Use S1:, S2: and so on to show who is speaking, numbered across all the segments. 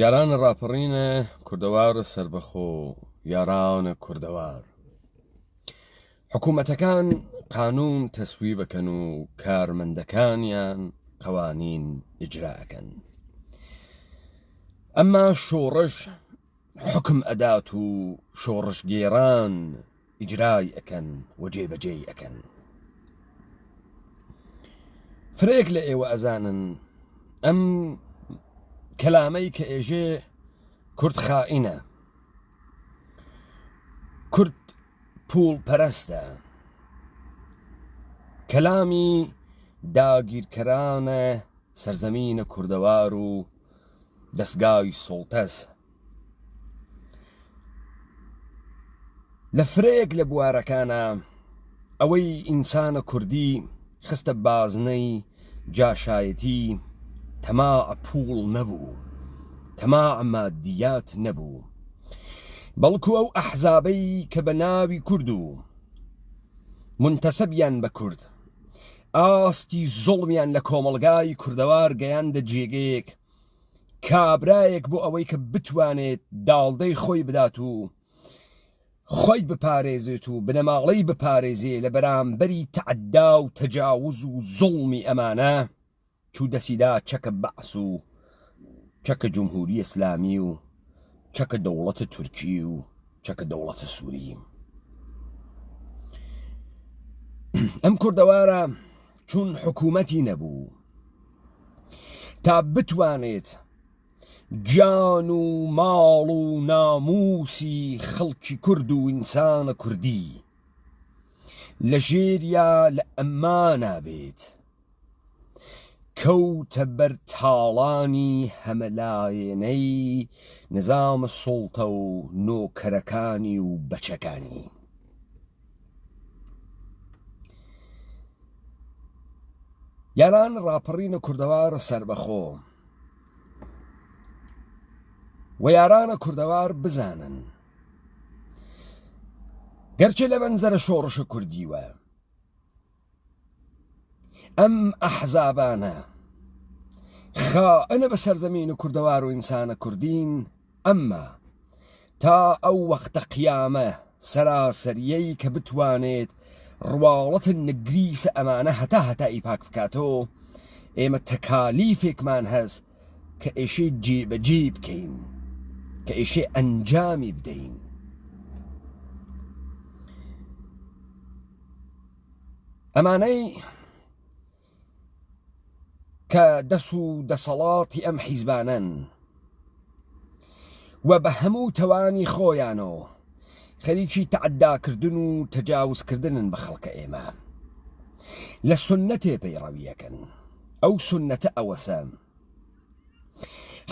S1: یاران ڕاپەڕینە کوردەوارە سربەخۆ یارانە کوردەوار حکوومەتەکان قانون تەسوی بکەن و کارمەندەکانیان قوانین ئیجراەکەن ئەمما شۆڕش حکم ئەدات و شۆڕش گێران ئیجرای ئەکەن و جێبەجێی ئەکەن فرێک لە ئێوە ئەزانن ئەم کەلامەی کە ئێژێ کورد خائینە کورد پوڵ پەرەستە کەلامی داگیرکەرانە سەرزەمینە کوردەوار و دەستگای سوڵتەس لە فرێک لە بوارەکانە ئەوەی ئینسانە کوردی خستە بازنەی جاشایەتی تەماع پوڵ نەبوو تەماع مادیات نەبوو بەڵکو ئەو ئەحزابەی کە بە ناوی کورد و منتەسەبیان بە کورد ئاستی زوڵمیان لە کۆمەڵگای کوردەوار گەیاندە جێگەیەک کابرایەک بۆ ئەوەی کە بتوانێت داڵدەی خۆی بدات و خۆی بپارێزێت و بنەماڵەی بپارێزێ لە بەرامبەری تەعەدا و تەجاوز و زوڵمی ئەمانە چوو دەسیدا چەکە بەعس و چەکە جمهوری ئیسلامی و چەکە دەوڵەتە تورکی و چەکە دەوڵەتە سووری ئەم کوردەوارە چون حکوومەتی نەبوو تا بتوانێت گیان و ماڵ و ناموسی خەڵکی کورد و ئینسانە کوردی لە ژێریا لە ئەمما نابێت کەوتە بەر تاڵانی هەمەلایەنەی نظامە سوڵتە و نۆکەرەکانی و بەچەکانی یاران ڕاپەڕینە کوردەوارە سربەخۆ و یارانە کوردەوار بزانن گەرچە لە بەنزەرە شۆڕشە کوردیوە ئەم ئەحزابانە خائنە بە سەرزەمینە کوردەوار و ئینسانە کوردین ئەمما تا ئەو وەختە قیامە سەراسەریەی کە بتوانێت ڕواڵەتە نەگریسە ئەمانە هەتا ئیپاک بکاتەوە ئێمە تەکالیفێکمان هەست کە ئێشێ جێبەجێ بکەین کە ئێشێ ئەنجامی بدەین ئەمانەی کە دەس و دەسەڵاتی ئەم حیزبانن و بە هەموو تەوانی خۆیانەوە خەریکی تەعەداکردن و تەجاوزکردنن بە خەڵکە ئێمە لە سونەتێ پەیڕەویەکەن ئەو سونەتە ئەوەسە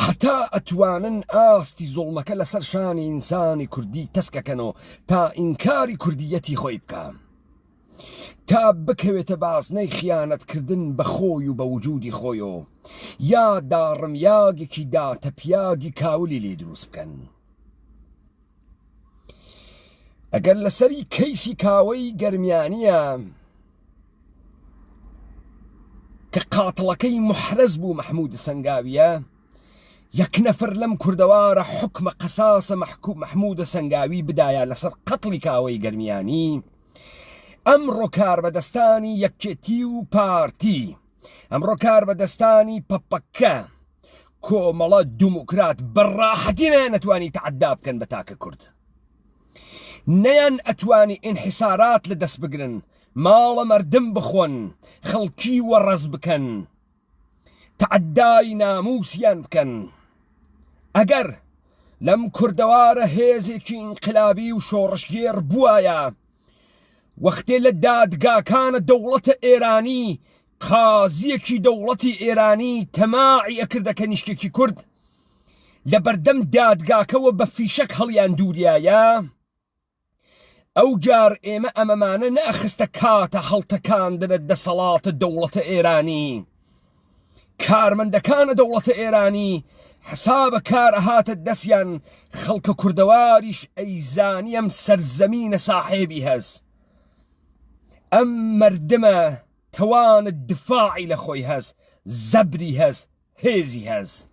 S1: حتا ئەتوانن ئاستی زوڵمەکە لەسەر شانی ئینسانی کوردی تەسکەکەنەوە تا ئینکاری کوردیەتی خۆی بکە تا بکەوێتە بازنەی خیانەتکردن بە خۆی و بە وجودی خۆیەوە یا داڕمیاگێکی داتەپیاگی کاولی لێ دروست بکەن ئەگەر لەسەری کەیسی کاوەی گەرمیانیە کە قاتڵەکەی محرز بوو مەحموود سەنگاویە یەک نەفر لەم کوردەوارە حکمە قەساسە مەحموودە سەنگاوی بدایە لەسەر قەتڵی کاوەی گەرمیانی ئەمڕۆ کاربەدەستانی یەکێتی و پارتی ئەمڕۆ کاربەدەستانی پەپەکە کۆمەڵە دیموکرات بەڕاحەتی نەتوانی تەعەدا بکەن بە تاکە کورد نەیان ئەتوانی ئینحیسارات لە دەست بگرن ماڵە مەردم بخۆن خەڵکی وەڕەز بکەن تەعەدای ناموسیان بکەن ئەگەر لەم کوردەوارە هێزێکی ئینقلابی و شۆڕشگێر بووایە وەختێ لە دادگاکانە دەوڵەتە ئێرانی قازیەکی دەوڵەتی ئێرانی تەماعی ئەکردەکە نیشتێکی کورد لە بەردەم دادگاکەوە بە فیشەک هەڵیان دووریایە ئەو جار ئێمە ئەمەمانە نەخستە کاتە هەڵتەکاندنە دەسەڵاتە دەوڵەتە ئێرانی کارمەندەکانە دەوڵەتە ئێرانی حسابە کار ئەهاتە دەستیان خەڵکە کوردەواریش ئەیزانی ئەم سەرزەمینە ساحێبی هەست ئەم مەردمە توانت دفاعی لە خۆی هەست زەبری هەست هێزی هەست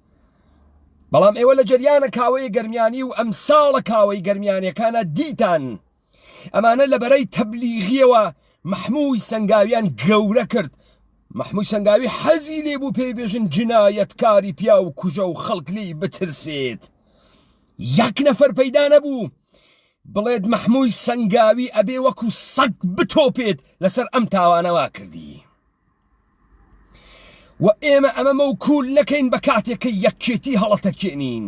S1: بەڵام ئێوە لە جەریانە کاوەی گەرمیانی و ئەم ساڵە کاوەی گەرمیانیەکانە دیتان ئەمانە لەبەرەی تەبلیغیەوە مەحموود سەنگاویان گەورە کرد. مەحموود سەنگاوی حەزی لێبوو پێی بێژن جنایەتکاری پیا و کوژە و خەڵک لێی بترسێت. یەک نەفەر پەیدا نەبوو بڵێت مەحموود سەنگاوی ئەبێ وەکو سەگ بتۆپێت لەسەر ئەم تاوانەوا کردی. و ئێمە ئەمە مەوکول نەکەین بە کاتێکە یەکێتی هەڵەتەکێنین.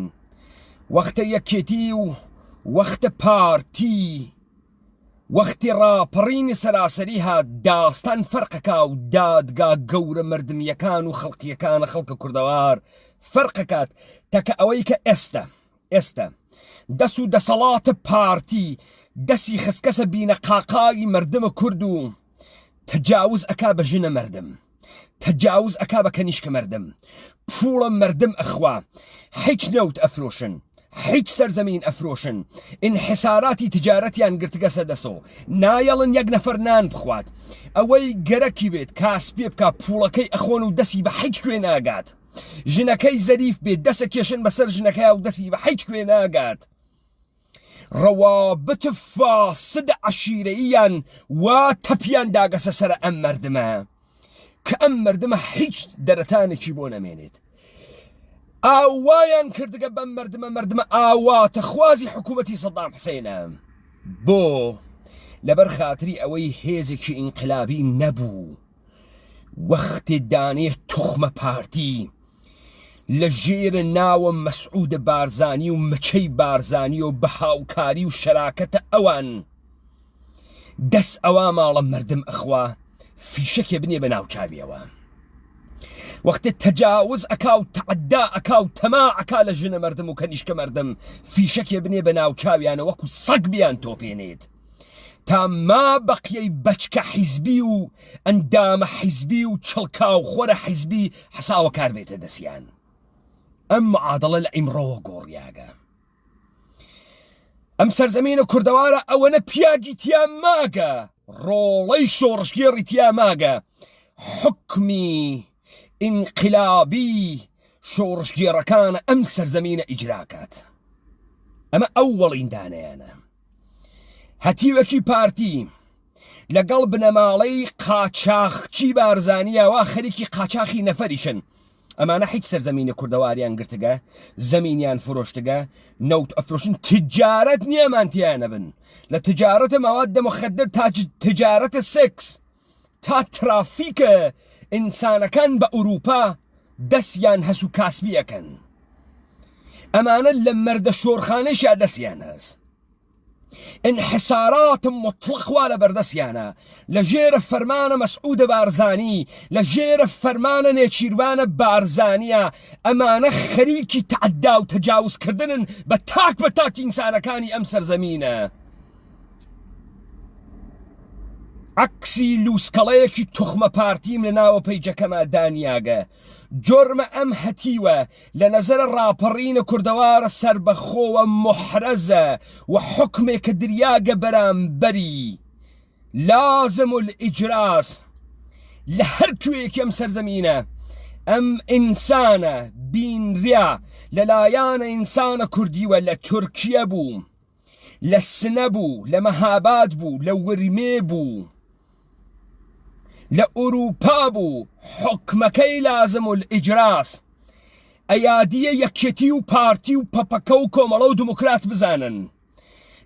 S1: وەختە یەکێتی و وەختە پارتی وەختی ڕاپەڕینی سەراسەری هات داستان فەرقەکا و دادگا گەورە مردمیەکان و خەڵقیەکانە خەڵکە کوردەوار فەرقەکات تەکە ئەوەی کە ئێستا دەست و دەسەڵاتە پارتی دەستی خسکەسە بینە قاقاگی مردمە کورد و تەجاوز ئەکا بە ژنە مردم، تەجاوز ئەکا بە کەنیشکە مردم، پوڵە مردم ئەخوا، هیچ نەوت ئەفرۆشن، هیچ سەرزەمین ئەفرۆشن، ئینحساراتی تجارەتیان گرتگە سەدەسۆ، نایەڵن یەک نەفەر نان بخوات، ئەوەی گەرەکی بێت کاس پێ بکە پوڵەکەی ئەخۆن و دەستی بە هیچ کوێ ناگات، ژنەکەی زەریف بێت دەسە کێشن بەسەر ژنەکەی و دەستی بە هیچ کوێ ناگات. ڕەوابط فاسد عەشیرەییان وا تەپیان داگەسە سەر ئەم مردمە کە ئەم مردمە هیچ دەرەتانێکی بۆ نەمێنێت. ئاوایان کردگە بەم مردمە ئاواتە خوازی حکوومەتی سەدام حسێنە. بۆ لەبەر خاتری ئەوەی هێزێکی ئینقلابی نەبوو، وەختی دانێ توخمە پارتی لە ژێرە ناوە مەسعود بارزانی و مچەی بارزانی و بە هاوکاری و شەراکەتە ئەوان دەست ئەوا ماڵە مردم ئەخوا فیشەکێ بنێ بە ناوچاویەوە. وەختی تەجاوز ئەکا و تەعەدا ئەکا و تەما ئەکا لە ژنە مردم و کەنیشکە مردم فیشەکێ بنێ بە ناوچاویانە وەکو سەگ بیان تۆپێنێت تا ما بەقیەی بەچکە حیزبی و ئەندامە حیزبی و چڵکاو خۆرە حیزبی حەساوە کار بێتە دەستیان. ئەم معادڵە لە ئیمڕۆوە گۆڕیاگە. ئەم سەرزەمینە کوردەوارە ئەوەنە پیاگی تیا ماگە، ڕۆڵەی شۆڕشگێڕی تیا ماگە، حکمی ئینقلابی شۆڕشگێڕەکانە ئەم سەرزەمینە ئیجراکات. ئەمە ئەووەڵین دانەیانە. هەتیوەکی پارتی لەگەڵ بنەماڵەی قاچاخکی بارزانیەوە خەریکی قاچاخی نەفەریشن. ئەمانە هیچ سەرزەمینە کوردەواریان گرتگە، زەمینیان فرۆشتگە، نەوت ئەفرۆشن، تجارەت نیەمانتیانە بن. لە تجارەتە مەوادە مخدر تا تجارەتە سێکس تا ترافیکە ئینسانەکان بە ئوروپا دەستیان هەس و کاسبیەکەن. ئەمانە لە مەردە شۆڕخانەیشا دەستیان هەست. انحسارات مطلقوا لبردسيانا لجير فرمان مسعود بارزاني لجير فرمان نيشيروان بارزانيا أمانة خريكي تعدى وتجاوز كردن بتاك إنسان كاني أمسر زمينة عكسي لوسكاليكي تخمة بارتي من ناو بيجا كما دانياغا جرم أم هتيوة لنظر الراپرين كردوار سربخو محرزة وحكم كدرياغ برام بري لازم الإجراس لهركوي كم سرزمينة أم إنسانة بين ريا للايان إنسانة كردي ولا تركيا بو لسنبو لمهابات بو لورمي بو لأوروبا بو حكمكي لازم الإجراس أيادية يكيتي و بارتي و باباكو كومالو ديمقراط بزانن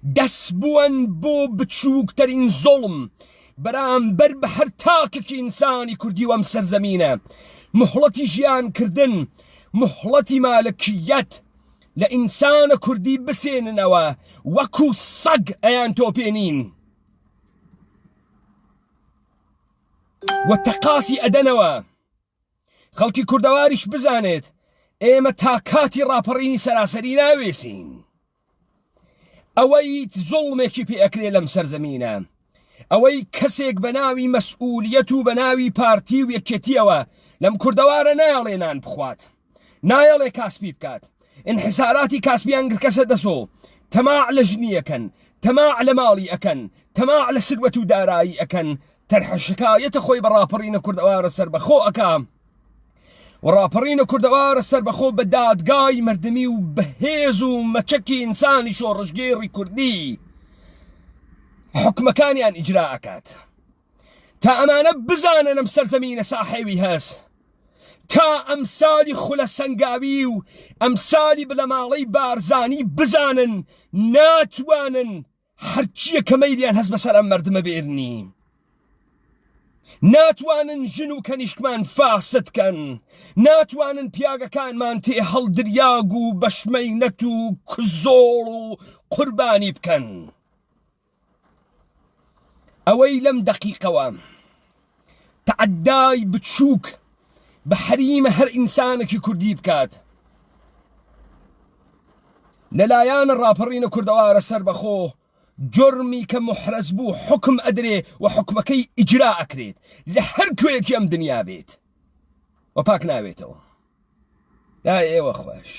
S1: دسبوان بو بتشوك ترين ظلم برام بربحر تاكك إنساني كردي وامسر زمينة محلتي جيان كردن محلتي مالكيات لإنسان كردي بسين نوا وكو صق أيان توبينين والتقاسي أدنوا خلقي كردواريش بزانت إيما تاكاتي رابريني سراسري ناويسين أويت ظلمكي في أكري لمسر زمينة أوي كسيك بناوي مسؤوليتو بناوي بارتي ويكيتيوا لم كردوار نايلينان بخوات نايلي كاسبي بكات انحساراتي كاسبيان كسدسو تماع لجني أكن تماع لمالي أكن تماع لسروة داراي أكن ترح الشكاية خوي برابرين كردوار السربة خو أكام و ڕاپەڕینە کوردەوارە سەربەخۆ بە دادگای مردمی و بەهێز و مەچەکی ئینسانی شۆڕژگێڕی کوردی حکمەکانیان ئیجرا ئەکات تا ئەمانە بزانن ئەم سەرزەمینە ساحێوی هەست، تا ئەمسالی خولە سەنگاوی و ئەمسالی بلەماڵەی بارزانی بزانن ناتوانن هەرچیە کە مەیلیان هەست بەسەر ئەم مەردمە بێرنی، ناتوانن ژن و کەنیشکمان فاسد کەن، ناتوانن پیاگەکانمان تێ هەڵدریاگ و بەشمەینەت و کزۆڵ و قوربانی بکەن. ئەوەی لەم دەقیقەوە تەعەدای بچووک بە حەریمە هەر ئینسانێکی کوردی بکات لەلایەنە ڕاپەڕینە کوردەوارە سەربەخۆ جرمی کە محرز بوو حکم ئەدرێ و حکمەکەی ئیجرا ئەکرێت لە هەر کوێیەکی ئەم دنیا بێت و پاک ناوێتەوە. ئێوە خۆش.